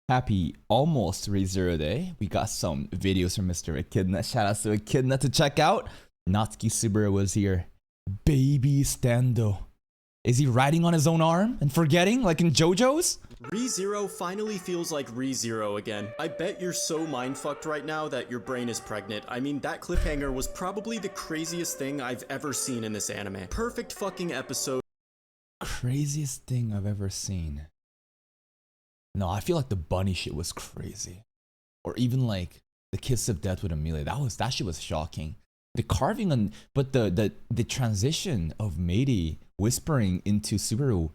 Happy almost ReZero Day. We got some videos from Mr. Echidnut. Shout out to Echidnut to check out. Natsuki Subaru was here. Baby Stando. Is he riding on his own arm and forgetting like in JoJo's? ReZero finally feels like ReZero again. I bet you're so mindfucked right now that your brain is pregnant. I mean, that cliffhanger was probably the craziest thing I've ever seen in this anime. Perfect fucking episode. Craziest thing I've ever seen. No, I feel like the bunny shit was crazy. Or even like the kiss of death with Amelia. That shit was shocking. The carving on, but the transition of Meiri whispering into Subaru,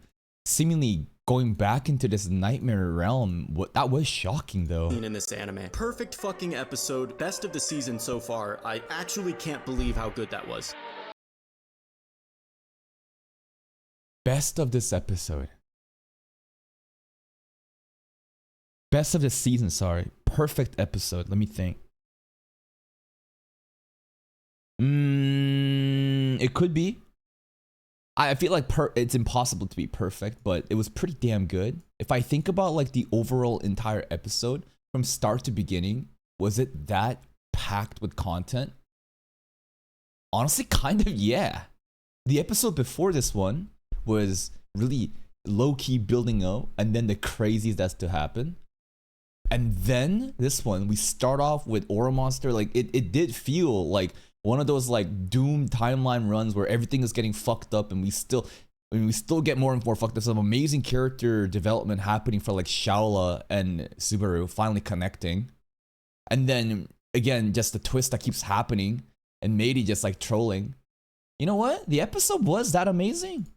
seemingly going back into this nightmare realm, that was shocking though. In this anime. Perfect fucking episode, best of the season so far. I actually can't believe how good that was. Best of this episode. Best of the season, sorry. Perfect episode. Let me think. It could be. I feel like it's impossible to be perfect, but it was pretty damn good. If I think about like the overall entire episode from start to beginning, was it that packed with content? Honestly, kind of, yeah. The episode before this one was really low-key building up, and then the crazies that's to happen. And then this one, we start off with Aura Monster. Like it did feel like one of those like doomed timeline runs where everything is getting fucked up, and we still get more and more fucked up. Some amazing character development happening for like Shaola and Subaru finally connecting. And then again, just the twist that keeps happening and Meiri just like trolling. You know what? The episode was that amazing.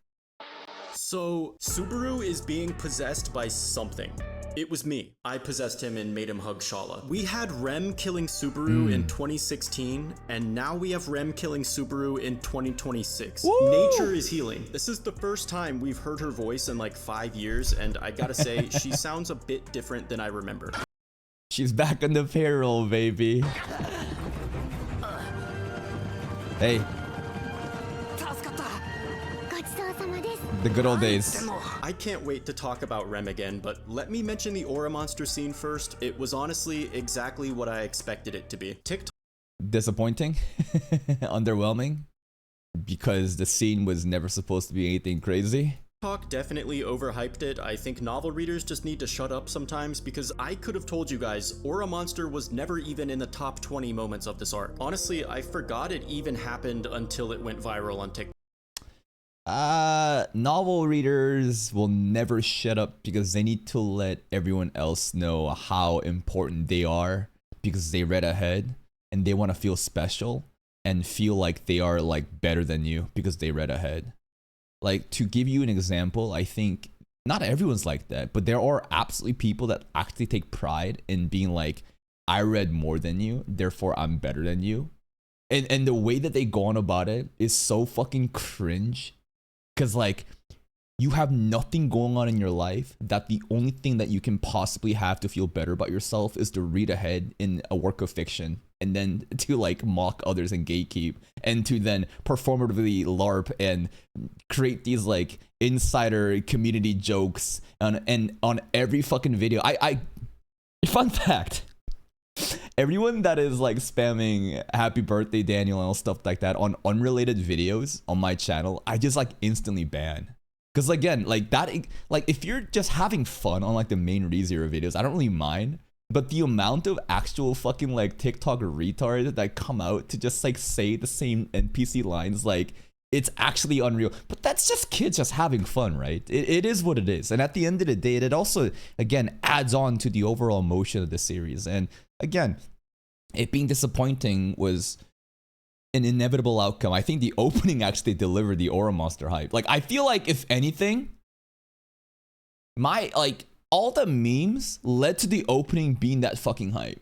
So, Subaru is being possessed by something. It was me. I possessed him and made him hug Shala. We had Rem killing Subaru in 2016, and now we have Rem killing Subaru in 2026. Woo! Nature is healing. This is the first time we've heard her voice in like 5 years, and I gotta say, she sounds a bit different than I remember. She's back on the payroll, baby. Hey. The good old days. I can't wait to talk about Rem again, but let me mention the Aura Monster scene first. It was honestly exactly what I expected it to be. TikTok Disappointing. Underwhelming. Because the scene was never supposed to be anything crazy. definitely overhyped it. I think novel readers just need to shut up sometimes, because I could have told you guys Aura Monster was never even in the top 20 moments of this arc. Honestly, I forgot it even happened until it went viral on TikTok. Novel readers will never shut up because they need to let everyone else know how important they are because they read ahead and they want to feel special and feel like they are like better than you because they read ahead. Like, to give you an example, I think not everyone's like that, but there are absolutely people that actually take pride in being like, I read more than you, therefore I'm better than you. And the way that they go on about it is so fucking cringe. Because, like, you have nothing going on in your life that the only thing that you can possibly have to feel better about yourself is to read ahead in a work of fiction and then to, like, mock others and gatekeep and to then performatively LARP and create these, like, insider community jokes and on every fucking video. Fun fact. Everyone that is like spamming happy birthday Daniel and all stuff like that on unrelated videos on my channel, I just like instantly ban. Because again, like that, like if you're just having fun on like the main ReZero videos, I don't really mind. But the amount of actual fucking like TikTok retards that come out to just like say the same NPC lines, like it's actually unreal. But that's just kids just having fun, right? It is what it is. And at the end of the day, it also, again, adds on to the overall emotion of the series. And again, it being disappointing was an inevitable outcome. I think the opening actually delivered the Aura Monster hype. Like, I feel like if anything, all the memes led to the opening being that fucking hype.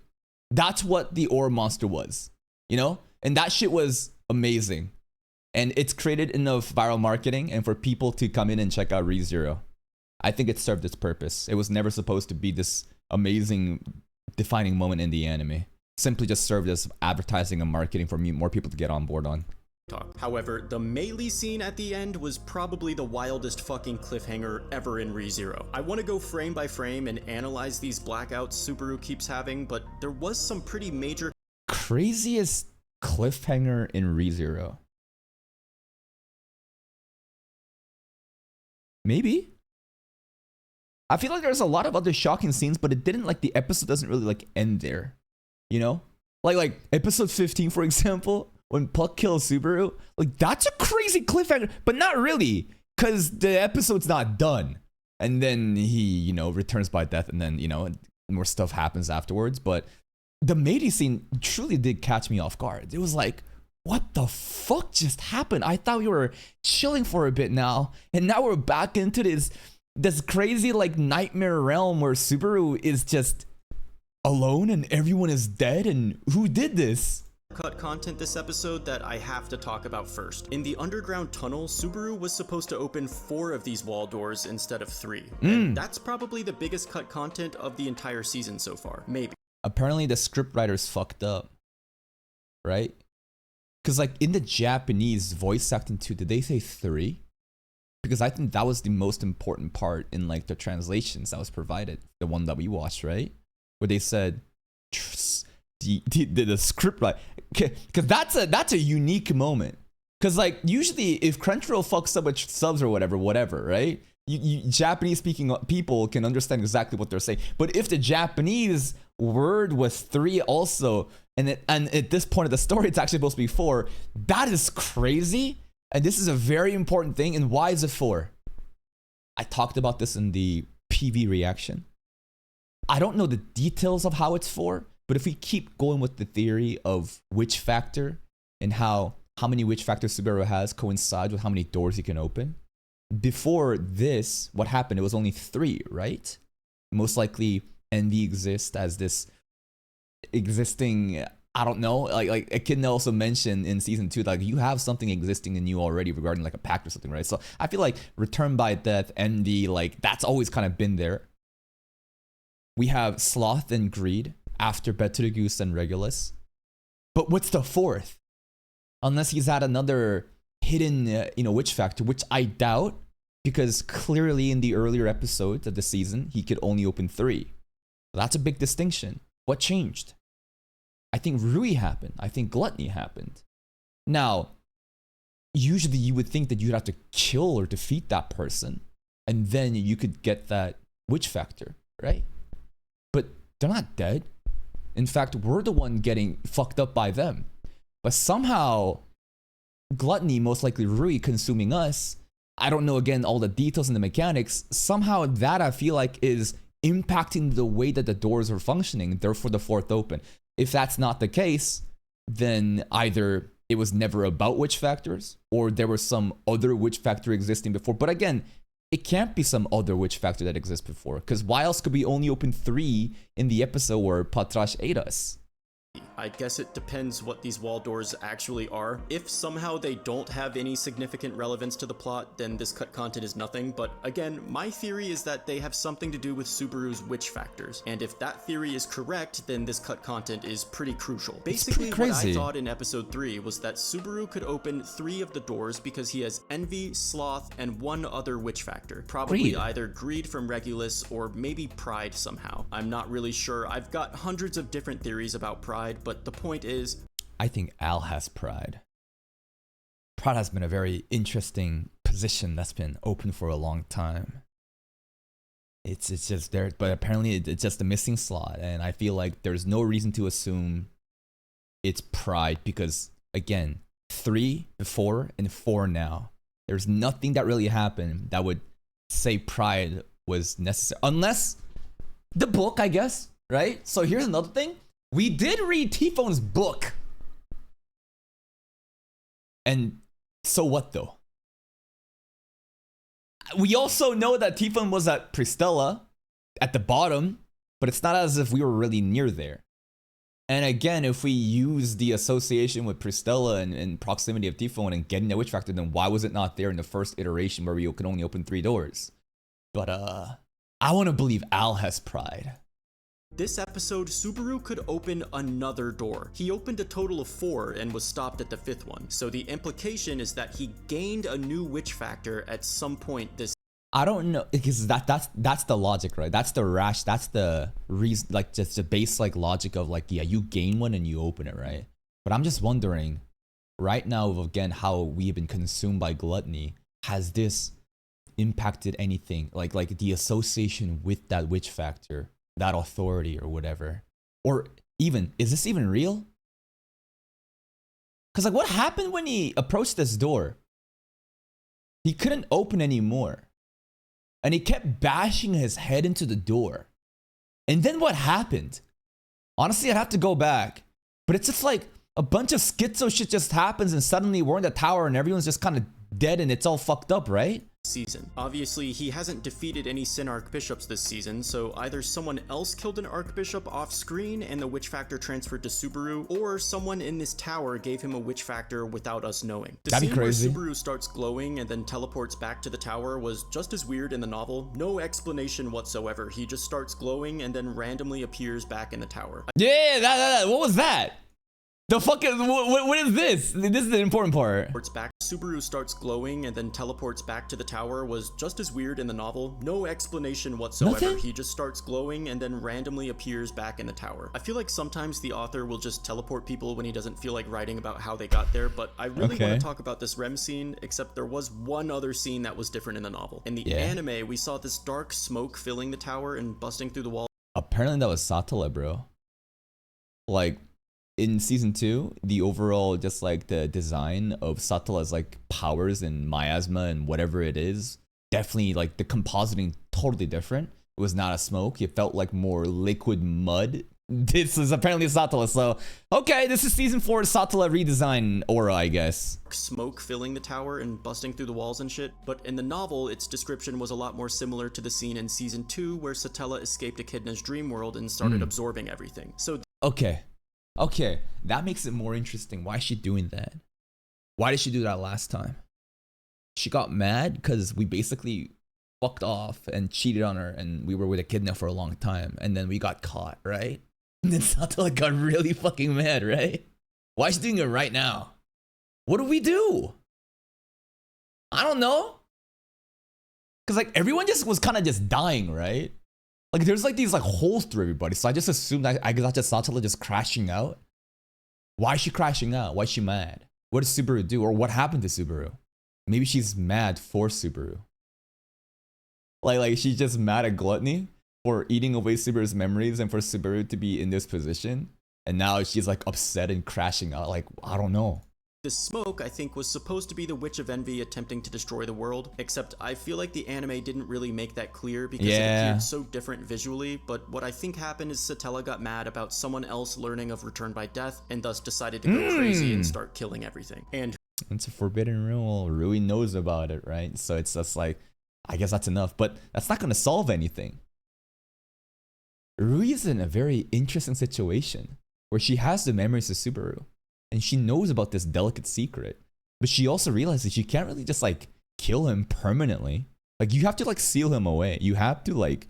That's what the Aura Monster was, you know? And that shit was amazing. And it's created enough viral marketing and for people to come in and check out ReZero. I think it served its purpose. It was never supposed to be this amazing defining moment in the anime. Simply just served as advertising and marketing for more people to get on board on. talk. However, the melee scene at the end was probably the wildest fucking cliffhanger ever in ReZero. I want to go frame by frame and analyze these blackouts Subaru keeps having, but there was some pretty major Craziest cliffhanger in ReZero. Maybe. I feel like there's a lot of other shocking scenes, but it didn't, like, the episode doesn't really like end there. You know? Like episode 15, for example, when Puck kills Subaru, like, that's a crazy cliffhanger, but not really, because the episode's not done. And then he, you know, returns by death, and then, you know, more stuff happens afterwards. But the Matey scene truly did catch me off guard. It was like, what the fuck just happened? I thought we were chilling for a bit now, and now we're back into this crazy, like, nightmare realm where Subaru is just alone and everyone is dead, and who did this? Cut content this episode that I have to talk about first. In the underground tunnel, Subaru was supposed to open 4 of these wall doors instead of 3. And that's probably the biggest cut content of the entire season so far. Maybe. Apparently the scriptwriters fucked up, right? Because, like, in the Japanese voice acting too, did they say 3? Because I think that was the most important part in, like, the translations that was provided, the one that we watched, right? Where they said the script, right? Because that's a unique moment. Because, like, usually if Crunchyroll fucks up with subs or whatever, right? You Japanese speaking people can understand exactly what they're saying. But if the Japanese word was 3 also, and at this point of the story it's actually supposed to be 4, that is crazy. And this is a very important thing. And why is it 4? I talked about this in the PV reaction. I don't know the details of how it's 4, but if we keep going with the theory of witch factor and how many witch factors Subaru has coincide with how many doors he can open. Before this, what happened? It was only 3, right? Most likely envy exists as this existing, I don't know, like Echidnut also mentioned in season 2, like, you have something existing in you already regarding, like, a pact or something, right? So I feel like return by death, envy, like, that's always kind of been there. We have sloth and greed after Betelgeuse and Regulus. But what's the 4th? Unless he's had another hidden, witch factor, which I doubt, because clearly in the earlier episodes of the season, he could only open 3. That's a big distinction. What changed? I think Rui happened. I think Gluttony happened. Now, usually you would think that you'd have to kill or defeat that person, and then you could get that witch factor, right? But they're not dead. In fact, we're the one getting fucked up by them. But somehow, Gluttony, most likely Rui, consuming us, I don't know, again, all the details and the mechanics, somehow that I feel like is impacting the way that the doors are functioning, therefore the 4th open. If that's not the case, then either it was never about witch factors, or there was some other witch factor existing before. But again, it can't be some other witch factor that exists before, because why else could we only open 3 in the episode where Patrash ate us? I guess it depends what these wall doors actually are. If somehow they don't have any significant relevance to the plot, then this cut content is nothing. But again, my theory is that they have something to do with Subaru's witch factors. And if that theory is correct, then this cut content is pretty crucial. Basically, what I thought in episode 3 was that Subaru could open 3 of the doors because he has envy, sloth, and 1 other witch factor. Probably either greed from Regulus or maybe pride somehow. I'm not really sure. I've got hundreds of different theories about pride, but the point is, I think Al has pride. Pride has been a very interesting position that's been open for a long time. It's just there, but apparently it's just a missing slot, and I feel like there's no reason to assume it's pride because, again, 3 before and 4 now. There's nothing that really happened that would say pride was necessary, unless the book, I guess, right? So here's another thing. We did read T-Phone's book. And so what though? We also know that T-Phone was at Pristella at the bottom, but it's not as if we were really near there. And again, if we use the association with Pristella and proximity of T-Phone and getting the witch factor, then why was it not there in the first iteration where we could only open 3 doors? But I want to believe Al has pride. This episode, Subaru could open another door. He opened a total of 4 and was stopped at the 5th one. So the implication is that he gained a new witch factor at some point this. I don't know, because that's the logic, right? That's the reason, like just the base like logic of like, yeah, you gain one and you open it, right? But I'm just wondering, right now, again, how we've been consumed by gluttony, has this impacted anything? Like the association with that witch factor, that authority or whatever? Or even, is this even real? Because like what happened when he approached this door? He couldn't open anymore. And he kept bashing his head into the door. And then what happened? Honestly, I'd have to go back. But it's just like a bunch of schizo shit just happens and suddenly we're in the tower and everyone's just kind of dead and it's all fucked up, right? Season. Obviously, he hasn't defeated any Sin Archbishops this season, so either someone else killed an Archbishop off screen and the witch factor transferred to Subaru, or someone in this tower gave him a witch factor without us knowing. The That'd be scene where crazy. Subaru starts glowing and then teleports back to the tower was just as weird in the novel. No explanation whatsoever. He just starts glowing and then randomly appears back in the tower. Yeah, that what was that? The fuck is, what is this? This is the important part. Subaru starts glowing and then teleports back to the tower was just as weird in the novel. No explanation whatsoever. Nothing? He just starts glowing and then randomly appears back in the tower. I feel like sometimes the author will just teleport people when he doesn't feel like writing about how they got there, but I really want to talk about this REM scene, except there was one other scene that was different in the novel. In the anime, we saw this dark smoke filling the tower and busting through the wall. Apparently that was Satala, bro. Like, in season 2, the overall just like the design of Satala's like powers and miasma and whatever it is, definitely like the compositing totally different. It was not a smoke. It felt like more liquid mud. This is apparently Satala, so okay, this is season 4 Satala redesign aura, I guess. Smoke filling the tower and busting through the walls and shit, but in the novel, its description was a lot more similar to the scene in season 2 where Satella escaped Echidna's dream world and started absorbing everything. So Okay, that makes it more interesting. Why is she doing that? Why did she do that last time? She got mad because we basically fucked off and cheated on her and we were with Echidna for a long time and then we got caught, right? And then Satala got really fucking mad, right? Why is she doing it right now? What do we do? I don't know. Because like everyone just was kind of just dying, right? Like there's like these like holes through everybody. So I just assumed I just Satala just crashing out. Why is she crashing out? Why is she mad? What does Subaru do? Or what happened to Subaru? Maybe she's mad for Subaru. Like she's just mad at Gluttony for eating away Subaru's memories and for Subaru to be in this position. And now she's like upset and crashing out. Like, I don't know. This smoke, I think, was supposed to be the Witch of Envy attempting to destroy the world, except I feel like the anime didn't really make that clear because it appeared so different visually, but what I think happened is Satella got mad about someone else learning of Return by Death and thus decided to go crazy and start killing everything. And it's a forbidden rule. Rui knows about it, right? So it's just like, I guess that's enough, but that's not going to solve anything. Rui is in a very interesting situation where she has the memories of Subaru. And she knows about this delicate secret. But she also realizes she can't really just like kill him permanently. Like you have to like seal him away. You have to like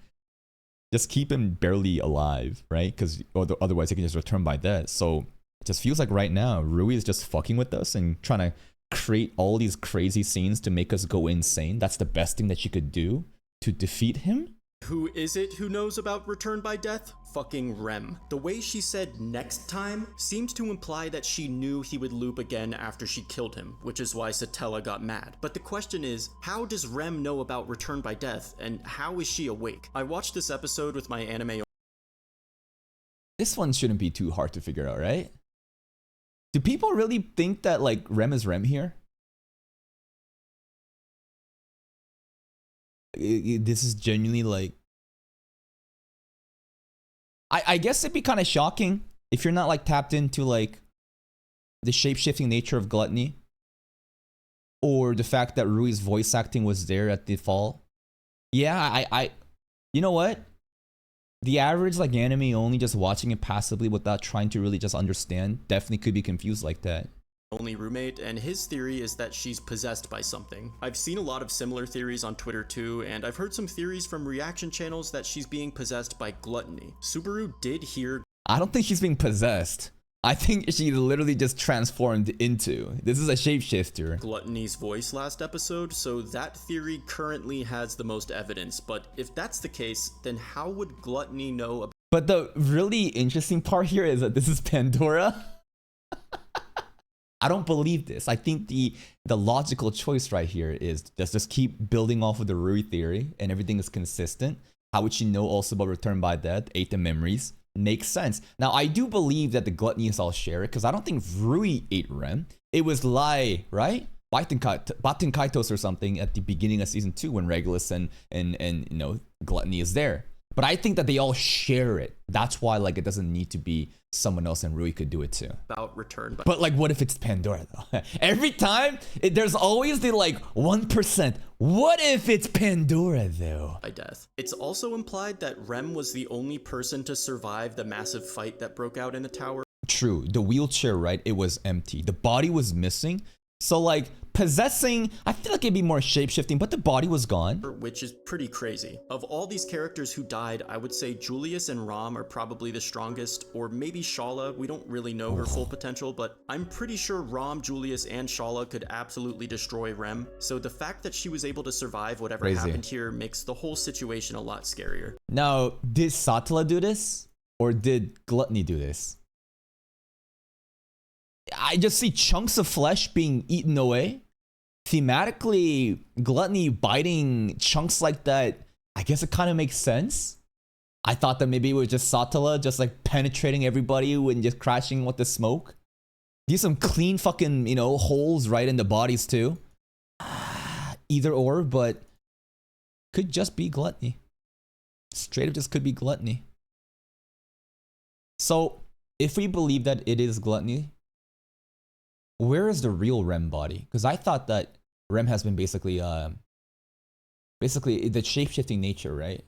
just keep him barely alive, right? Because otherwise he can just return by death. So it just feels like right now Rui is just fucking with us and trying to create all these crazy scenes to make us go insane. That's the best thing that she could do to defeat him. Who is it who knows about Return by Death? Fucking Rem. The way she said next time seems to imply that she knew he would loop again after she killed him, which is why Satella got mad. But the question is, how does Rem know about Return by Death, and how is she awake? I watched this episode with my anime. This one shouldn't be too hard to figure out, right? Do people really think that like Rem is Rem here? This is genuinely like, I guess it'd be kind of shocking if you're not like tapped into like the shape-shifting nature of Gluttony or the fact that Rui's voice acting was there at the fall. Yeah, I you know what? The average like anime only just watching it passively without trying to really just understand definitely could be confused like that. only roommate, and his theory is that she's possessed by something. I've seen a lot of similar theories on Twitter too, and I've heard some theories from reaction channels that she's being possessed by gluttony. Subaru did hear I don't think she's being possessed. I think she literally just transformed into. This is a shapeshifter. Gluttony's voice last episode, so that theory currently has the most evidence, but if that's the case, then how would Gluttony know about But the really interesting part here is that this is Pandora. I don't believe this. I think the logical choice right here is just keep building off of the Rui theory and everything is consistent. How would she know also about Return by Death, ate the memories? Makes sense. Now, I do believe that the gluttonies all share it because I don't think Rui ate Rem. It was Lai, right? Baten Kaitos or something at the beginning of season 2 when Regulus and you know, Gluttony is there. But I think that they all share it. That's why like it doesn't need to be someone else and Rui could do it too. Return by But like what if it's Pandora though? Every time there's always the like 1%. What if it's Pandora though? Death. It's also implied that Rem was the only person to survive the massive fight that broke out in the tower. True. The wheelchair, right? It was empty. The body was missing. So like possessing, I feel like it'd be more shape-shifting, but the body was gone. Which is pretty crazy. Of all these characters who died, I would say Julius and Rom are probably the strongest, or maybe Shala. We don't really know her full potential, but I'm pretty sure Rom, Julius, and Shala could absolutely destroy Rem. So the fact that she was able to survive whatever happened here makes the whole situation a lot scarier. Now, did Satala do this? Or did Gluttony do this? I just see chunks of flesh being eaten away. Thematically, Gluttony biting chunks like that, I guess it kind of makes sense. I thought that maybe it was just Satala just like penetrating everybody and just crashing with the smoke. These some clean fucking, you know, holes right in the bodies too. Either or, but could just be Gluttony. Straight up just could be Gluttony. So, if we believe that it is Gluttony, where is the real Rem body? Because I thought that Rem has been basically the shape-shifting nature, right?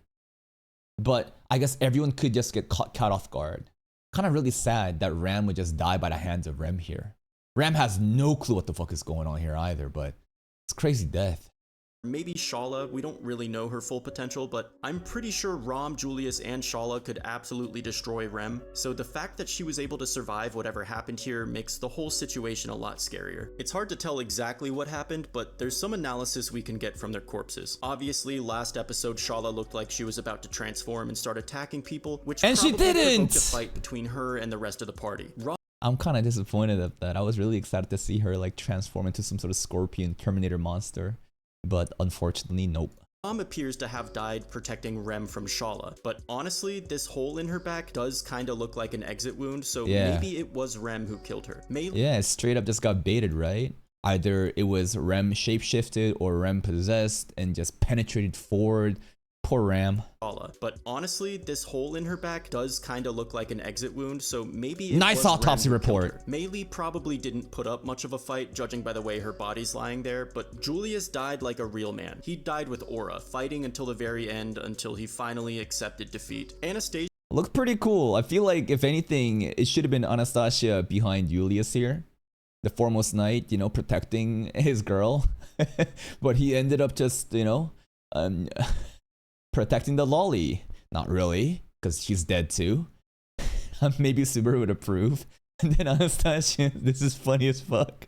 But I guess everyone could just get caught off guard. Kind of really sad that Ram would just die by the hands of Rem here. Ram has no clue what the fuck is going on here either, but it's crazy death. Maybe Shala, we don't really know her full potential, but I'm pretty sure Rom, Julius, and Shala could absolutely destroy Rem. So the fact that she was able to survive whatever happened here makes the whole situation a lot scarier. It's hard to tell exactly what happened, but there's some analysis we can get from their corpses. Obviously, last episode Shala looked like she was about to transform and start attacking people, which and she didn't provoked a fight between her and the rest of the party. I'm kind of disappointed at that. I was really excited to see her like transform into some sort of scorpion Terminator monster. But unfortunately, nope. Rom appears to have died protecting Rem from Shala, but honestly, this hole in her back does kind of look like an exit wound, so maybe it was Rem who killed her. Yeah, straight up just got baited, right? Either it was Rem shapeshifted or Rem possessed and just penetrated forward. Poor Ram. But honestly, this hole in her back does kind of look like an exit wound, so maybe it nice was autopsy Rem who killed report. her. Maylee probably didn't put up much of a fight, judging by the way her body's lying there, but Julius died like a real man. He died with aura, fighting until the very end, until he finally accepted defeat. Anastasia looked pretty cool. I feel like, if anything, it should have been Anastasia behind Julius here. The foremost knight, you know, protecting his girl. But he ended up just, you know, protecting the lolly. Not really, because she's dead too. Maybe Subaru would approve. And then Anastasia, this is funny as fuck.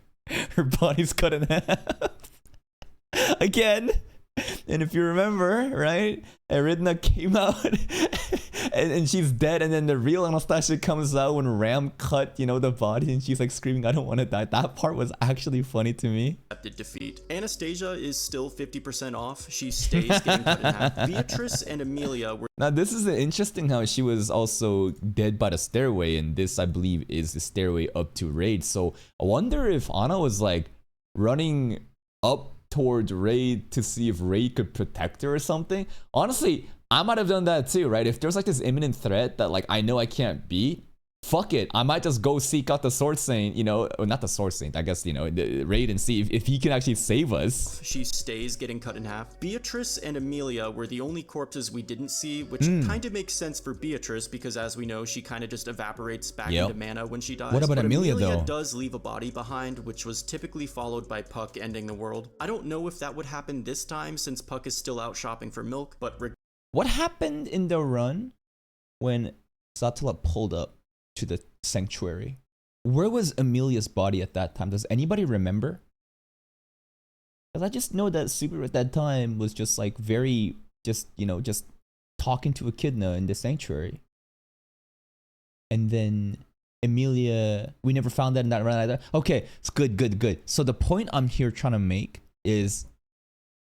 Her body's cut in half. Again. And if you remember, right? Echidnut came out and she's dead, and then the real Anastasia comes out when Ram cut, you know, the body, and she's like screaming, "I don't want to die." That part was actually funny to me. Defeat. Anastasia is still 50% off. She stays getting cut in half. Beatrice and Amelia were... Now this is interesting how she was also dead by the stairway, and this I believe is the stairway up to Raid. So I wonder if Anna was like running up towards Raid to see if Raid could protect her or something. Honestly, I might have done that too, right? If there's like this imminent threat that like I know I can't beat, fuck it, I might just go seek out the Sword Saint, you know, or not the Sword Saint, I guess, you know, raid and see if he can actually save us. She stays getting cut in half. Beatrice and Amelia were the only corpses we didn't see, which kind of makes sense for Beatrice because, as we know, she kind of just evaporates back into mana when she dies. What about Amelia, though? Amelia does leave a body behind, which was typically followed by Puck ending the world. I don't know if that would happen this time since Puck is still out shopping for milk, but what happened in the run when Satala pulled up to the sanctuary? Where was Amelia's body at that time? Does anybody remember? Because I just know that Subaru at that time was just like very, just, you know, just talking to Echidna in the sanctuary. And then Amelia, we never found that in that run either. Okay, it's good. So the point I'm here trying to make is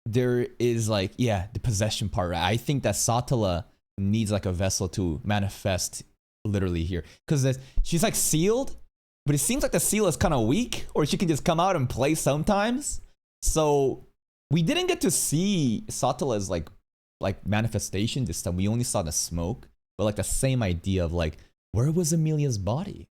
there is like, yeah, the possession part, right? I think that Satala needs like a vessel to manifest literally here. Because she's like sealed, but it seems like the seal is kind of weak, or she can just come out and play sometimes. So we didn't get to see Satala's like manifestation this time. We only saw the smoke, but like the same idea of like, where was Amelia's body?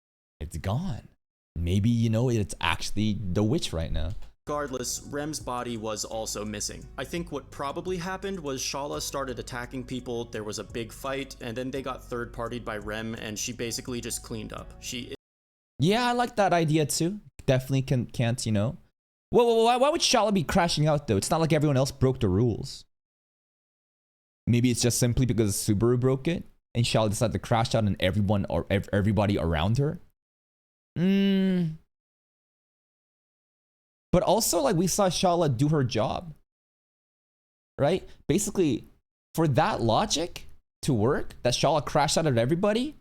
It's gone. Maybe, you know, it's actually the witch right now. Regardless, Rem's body was also missing. I think what probably happened was Shala started attacking people, there was a big fight, and then they got third-partied by Rem, and she basically just cleaned up. Yeah, I like that idea too. Definitely can't, you know. Well, why would Shala be crashing out though? It's not like everyone else broke the rules. Maybe it's just simply because Subaru broke it, and Shala decided to crash out on everyone or everybody around her. But also, like, we saw Shala do her job, right? Basically, for that logic to work, that Shala crashed out at everybody,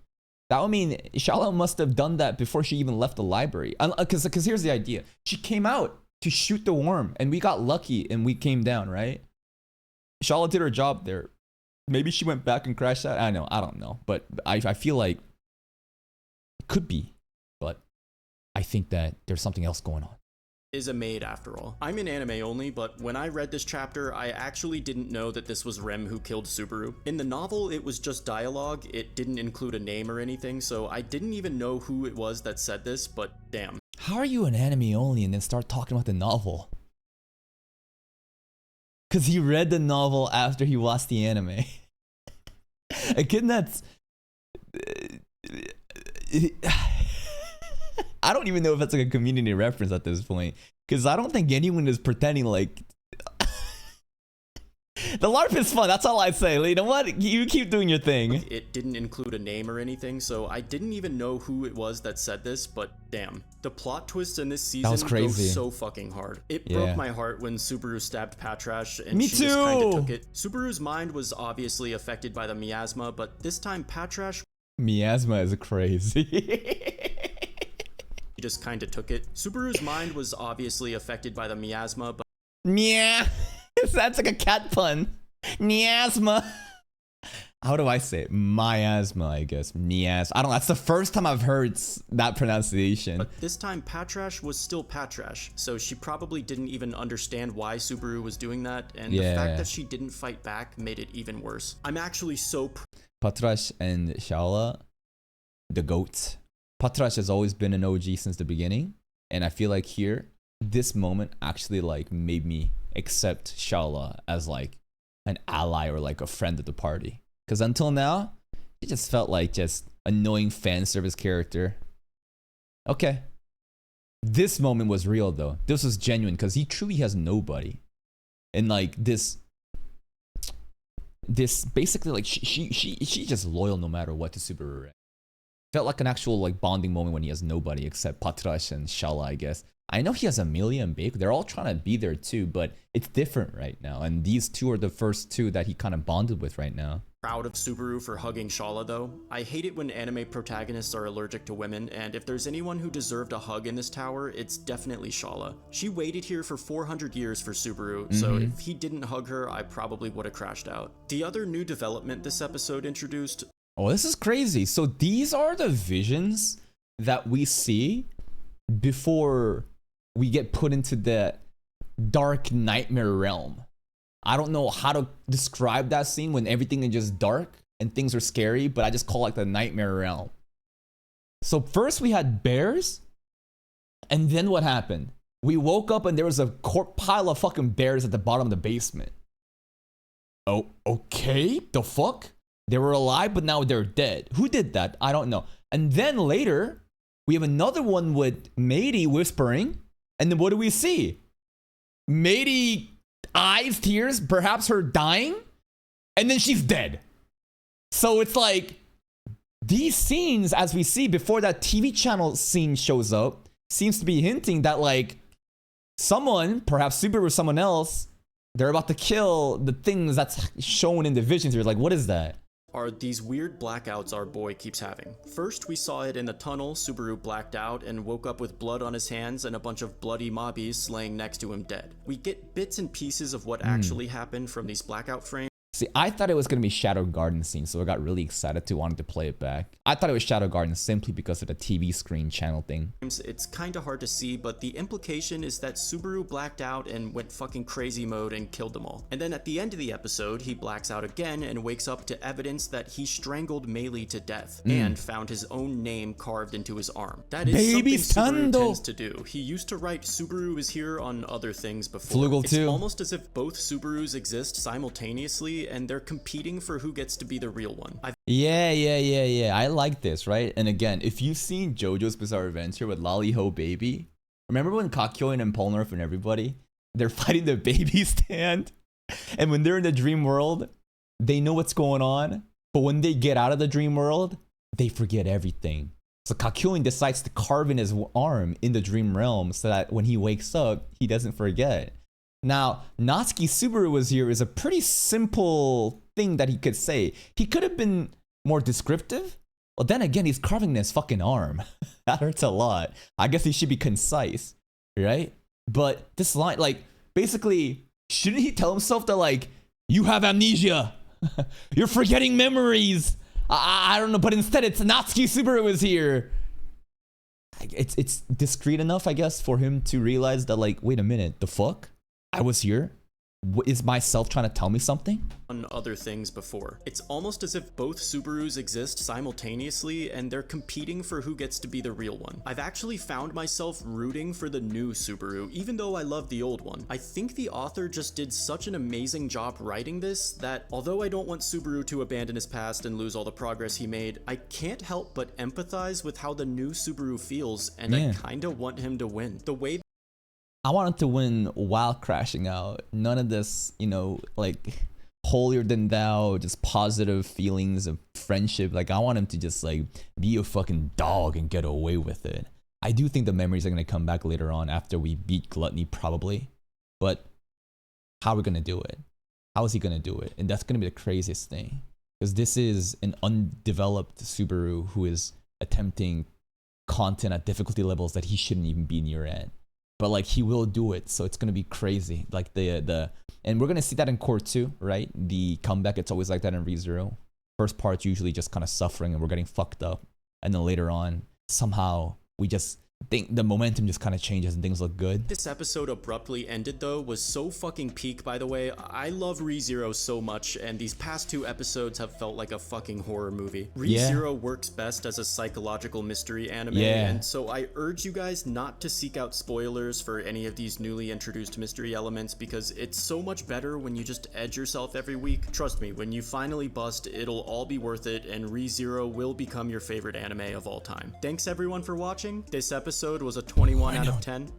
that would mean Shala must have done that before she even left the library. Because here's the idea. She came out to shoot the worm, and we got lucky, and we came down, right? Shala did her job there. Maybe she went back and crashed out. I don't know. But I feel like it could be. But I think that there's something else going on. Is a maid after all. I'm in anime only, but when I read this chapter, I actually didn't know that this was Rem who killed Subaru. In the novel, it was just dialogue, it didn't include a name or anything, so I didn't even know who it was that said this, but damn. How are you an anime only and then start talking about the novel? Because he read the novel after he watched the anime. Echidnut's... I don't even know if that's like a community reference at this point, because I don't think anyone is pretending like the LARP is fun. That's all I say. You know what? You keep doing your thing. It didn't include a name or anything, so I didn't even know who it was that said this, but damn. The plot twists in this season go so fucking hard. It broke my heart when Subaru stabbed Patrash, and she just kinda took it. Subaru's mind was obviously affected by the miasma, but this time Patrash... Miasma is crazy. He just kinda took it. Subaru's mind was obviously affected by the miasma, but... Yeah, that's like a cat pun. Miasma. How do I say it? Miasma, I guess. Miasma. I don't know. That's the first time I've heard that pronunciation. But this time, Patrash was still Patrash, so she probably didn't even understand why Subaru was doing that, and the fact that she didn't fight back made it even worse. I'm actually so... Patrash and Shala, the goats. Patrash has always been an OG since the beginning, and I feel like here, this moment actually like made me accept Shala as like an ally or like a friend of the party. Because until now, it just felt like just annoying fan service character. Okay. This moment was real though. This was genuine because he truly has nobody. And like this basically like she's just loyal no matter what to Subaru. Right? Felt like an actual like bonding moment when he has nobody except Patrash and Shala, I guess. I know he has Amelia and Babe. They're all trying to be there too, but it's different right now. And these two are the first two that he kind of bonded with right now. Proud of Subaru for hugging Shala though. I hate it when anime protagonists are allergic to women, and if there's anyone who deserved a hug in this tower, it's definitely Shala. She waited here for 400 years for Subaru, so if he didn't hug her, I probably would have crashed out. The other new development this episode introduced... Oh, this is crazy. So these are the visions that we see before we get put into the dark nightmare realm. I don't know how to describe that scene when everything is just dark and things are scary, but I just call it the nightmare realm. So first we had bears, and then what happened? We woke up and there was a pile of fucking bears at the bottom of the basement. Oh, okay, the fuck? They were alive, but now they're dead. Who did that? I don't know. And then later, we have another one with Matey whispering, and then what do we see? Matey eyes, tears, perhaps her dying, and then she's dead. So it's like, these scenes, as we see before that TV channel scene shows up, seems to be hinting that like someone, perhaps Subaru or someone else, they're about to kill the things that's shown in the visions. You're like, what is that? Are these weird blackouts our boy keeps having. First, we saw it in the tunnel. Subaru blacked out and woke up with blood on his hands and a bunch of bloody mobbies laying next to him dead. We get bits and pieces of what actually happened from these blackout frames. See, I thought it was going to be Shadow Garden scene, so I got really excited to wanting to play it back. I thought it was Shadow Garden simply because of the TV screen channel thing. It's kinda hard to see, but the implication is that Subaru blacked out and went fucking crazy mode and killed them all. And then at the end of the episode, he blacks out again and wakes up to evidence that he strangled Meili to death and found his own name carved into his arm. That is Baby something Subaru STANDO. tends to do. He used to write Subaru is here on other things before. Flugel It's too. almost as if both Subarus exist simultaneously and they're competing for who gets to be the real one. Yeah. I like this, right? And again, if you've seen JoJo's Bizarre Adventure with Lolly Ho Baby, remember when Kakyoin and Polnareff and everybody, they're fighting the baby stand? And when they're in the dream world, they know what's going on. But when they get out of the dream world, they forget everything. So Kakyoin decides to carve in his arm in the dream realm so that when he wakes up, he doesn't forget. Now, Natsuki Subaru was here is a pretty simple thing that he could say. He could have been more descriptive. Well, then again, he's carving his fucking arm. That hurts a lot. I guess he should be concise, right? But this line, like, basically, shouldn't he tell himself that, like, you have amnesia? You're forgetting memories. I don't know, but instead it's Natsuki Subaru is here. It's discreet enough, I guess, for him to realize that, like, wait a minute, the fuck? I was here? Is myself trying to tell me something? On other things before. It's almost as if both Subarus exist simultaneously and they're competing for who gets to be the real one. I've actually found myself rooting for the new Subaru, even though I love the old one. I think the author just did such an amazing job writing this that although I don't want Subaru to abandon his past and lose all the progress he made, I can't help but empathize with how the new Subaru feels, and I kinda want him to win. The way I want him to win while crashing out. None of this, you know, like holier than thou, just positive feelings of friendship. Like, I want him to just like be a fucking dog and get away with it. I do think the memories are going to come back later on after we beat Gluttony, probably. But how are we going to do it? How is he going to do it? And that's going to be the craziest thing. Because this is an undeveloped Subaru who is attempting content at difficulty levels that he shouldn't even be near at. But like, he will do it, so it's gonna be crazy. Like and we're gonna see that in Core 2, right? The comeback, it's always like that in ReZero. First part's usually just kind of suffering and we're getting fucked up, and then later on, somehow we just think the momentum just kind of changes and things look good. this episode abruptly ended though was so fucking peak, by the way. I love ReZero so much, and these past 2 episodes have felt like a fucking horror movie. ReZero works best as a psychological mystery anime, and so I urge you guys not to seek out spoilers for any of these newly introduced mystery elements, because it's so much better when you just edge yourself every week. Trust me, when you finally bust, it'll all be worth it, and ReZero will become your favorite anime of all time. Thanks everyone for watching. This episode was a 21 out of 10.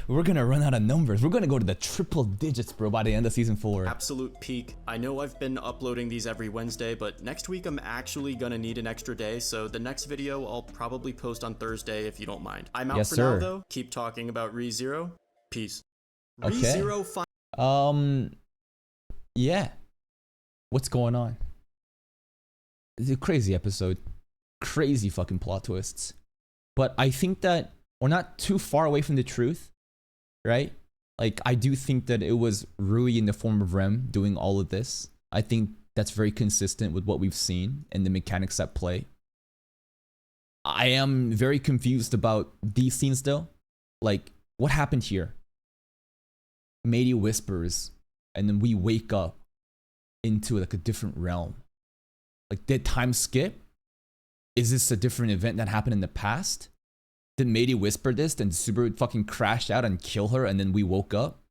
We're gonna run out of numbers. We're gonna go to the triple digits, bro, by the end of season 4. Absolute peak. I know I've been uploading these every Wednesday, but next week I'm actually gonna need an extra day, so the next video I'll probably post on Thursday if you don't mind. I'm out for now though. Keep talking about ReZero. Peace. ReZero. Yeah. What's going on? It's a crazy episode. Crazy fucking plot twists. But I think that we're not too far away from the truth, right? Like, I do think that it was Rui in the form of Rem doing all of this. I think that's very consistent with what we've seen and the mechanics at play. I am very confused about these scenes though. Like, what happened here? Matey whispers, and then we wake up into like a different realm. Like, did time skip? is this a different event that happened in the past? Did Meiji whisper this, then Subaru fucking crashed out and kill her, and then we woke up?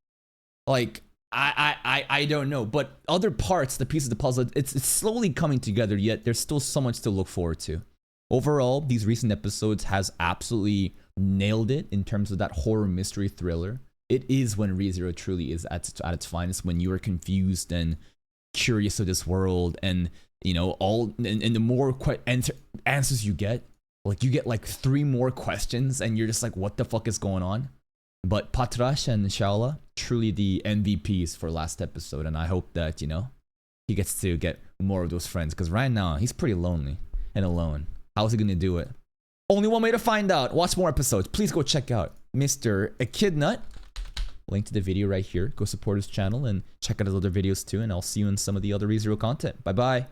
Like, I don't know. But other parts, the pieces of the puzzle, it's slowly coming together, yet there's still so much to look forward to. Overall, these recent episodes has absolutely nailed it in terms of that horror mystery thriller. It is when ReZero truly is at its finest, when you are confused and curious of this world, and you know, and the more answers you get, like you get like 3 more questions and you're just like, what the fuck is going on? But Patrash and Shaola, truly the MVPs for last episode, and I hope that, you know, he gets to get more of those friends, because right now he's pretty lonely and alone. How's he gonna do it? Only one way to find out. Watch more episodes. Please go check out Mr. Echidnut. Link to the video right here. Go support his channel and check out his other videos too, and I'll see you in some of the other ReZero content. Bye bye.